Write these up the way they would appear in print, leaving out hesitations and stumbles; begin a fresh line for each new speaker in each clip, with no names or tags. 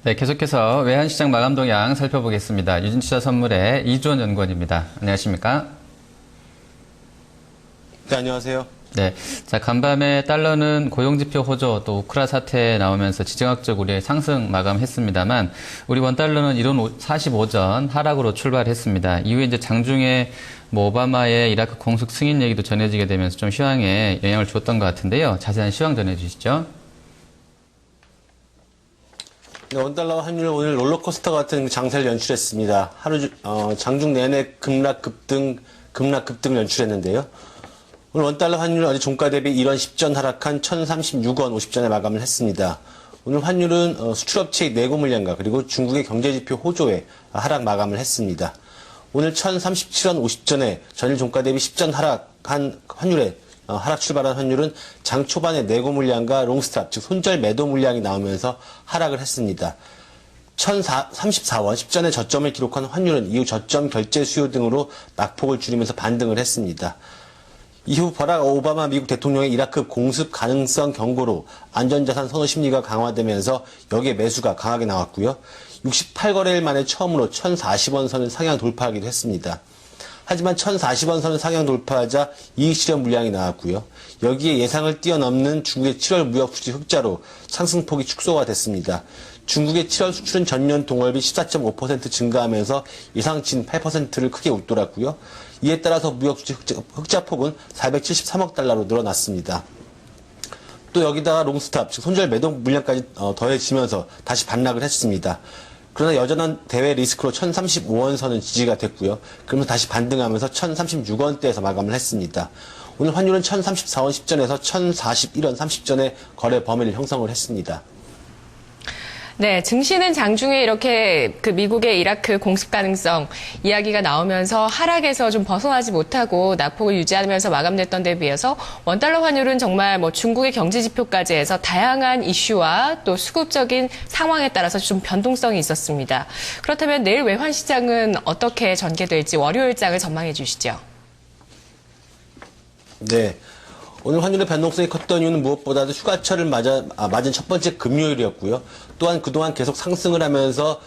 네, 계속해서 외환시장 마감 동향 살펴보겠습니다. 유진투자선물의 이주원 연구원입니다. 안녕하십니까?
네, 안녕하세요.
네, 자 간밤에 달러는 고용지표 호조 또 우크라 사태 나오면서 지정학적 우려의 상승 마감했습니다만 우리 원달러는 이론 45전 하락으로 출발했습니다. 이후에 이제 장중에 오바마의 이라크 공습 승인 얘기도 전해지게 되면서 좀 시황에 영향을 주었던 것 같은데요. 자세한 시황 전해주시죠.
네, 원달러 환율 오늘 롤러코스터 같은 장세를 연출했습니다. 장중 내내 급락 급등 연출했는데요. 오늘 원달러 환율 어제 종가 대비 1원 10전 하락한 1,036원 50전에 마감을 했습니다. 오늘 환율은 수출업체의 내고 물량과 그리고 중국의 경제지표 호조에 하락 마감을 했습니다. 오늘 1,037원 50전에 전일 종가 대비 10전 하락한 환율에 하락 출발한 환율은 장 초반에 내고 물량과 롱스탑, 즉 손절 매도 물량이 나오면서 하락을 했습니다. 1,034원 10전에 저점을 기록한 환율은 이후 저점 결제 수요 등으로 낙폭을 줄이면서 반등을 했습니다. 이후 버락 오바마 미국 대통령의 이라크 공습 가능성 경고로 안전자산 선호 심리가 강화되면서 여기에 매수가 강하게 나왔고요. 68거래일 만에 처음으로 1,040원 선을 상향 돌파하기도 했습니다. 하지만 1,040원 선을 상향 돌파하자 이익 실현 물량이 나왔고요. 여기에 예상을 뛰어넘는 중국의 7월 무역 수지 흑자로 상승폭이 축소가 됐습니다. 중국의 7월 수출은 전년 동월비 14.5% 증가하면서 예상치인 8%를 크게 웃돌았고요. 이에 따라서 무역 수지 흑자폭은 473억 달러로 늘어났습니다. 또 여기다가 롱스탑, 즉 손절 매도 물량까지 더해지면서 다시 반락을 했습니다. 그러나 여전한 대외 리스크로 1,035원 선은 지지가 됐고요. 그러면서 다시 반등하면서 1,036원대에서 마감을 했습니다. 오늘 환율은 1,034원 10전에서 1,041원 30전의 거래 범위를 형성을 했습니다.
네, 증시는 장중에 이렇게 미국의 이라크 공습 가능성 이야기가 나오면서 하락에서 좀 벗어나지 못하고 낙폭을 유지하면서 마감됐던 데 비해서 원달러 환율은 정말 중국의 경제 지표까지 해서 다양한 이슈와 또 수급적인 상황에 따라서 좀 변동성이 있었습니다. 그렇다면 내일 외환 시장은 어떻게 전개될지 월요일장을 전망해 주시죠.
네. 오늘 환율의 변동성이 컸던 이유는 무엇보다도 휴가철을 맞은 첫 번째 금요일이었고요. 또한 그동안 계속 상승을 하면서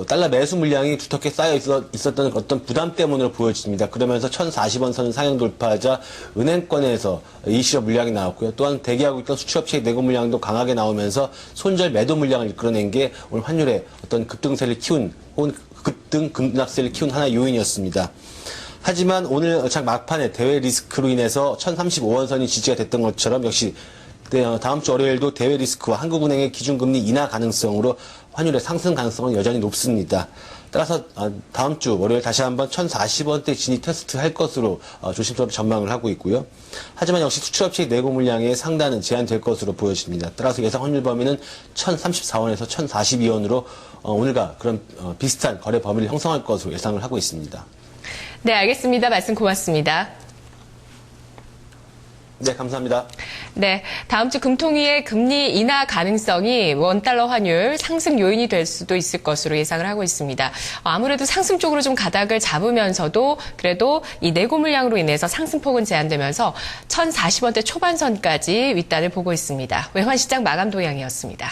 달러 매수 물량이 두텁게 쌓여 있었던 어떤 부담 때문으로 보여집니다. 그러면서 1,040원 선을 상향 돌파하자 은행권에서 이슈 물량이 나왔고요. 또한 대기하고 있던 수출업체의 내고 물량도 강하게 나오면서 손절 매도 물량을 이끌어낸 게 오늘 환율의 어떤 급등세를 키운 혹은 급락세를 키운 하나의 요인이었습니다. 하지만 오늘 장 막판에 대외 리스크로 인해서 1,035원 선이 지지가 됐던 것처럼 역시 다음 주 월요일도 대외 리스크와 한국은행의 기준금리 인하 가능성으로 환율의 상승 가능성은 여전히 높습니다. 따라서 다음 주 월요일 다시 한번 1,040원대 진입 테스트 할 것으로 조심스럽게 전망을 하고 있고요. 하지만 역시 수출업체의 내고 물량의 상단은 제한될 것으로 보여집니다. 따라서 예상 환율 범위는 1,034원에서 1,042원으로 오늘과 그런 비슷한 거래 범위를 형성할 것으로 예상을 하고 있습니다.
네, 알겠습니다. 말씀 고맙습니다.
네, 감사합니다.
네, 다음 주 금통위의 금리 인하 가능성이 원달러 환율 상승 요인이 될 수도 있을 것으로 예상을 하고 있습니다. 아무래도 상승 쪽으로 좀 가닥을 잡으면서도 그래도 이 내고 물량으로 인해서 상승폭은 제한되면서 1,040원대 초반선까지 윗단을 보고 있습니다. 외환시장 마감 동향이었습니다.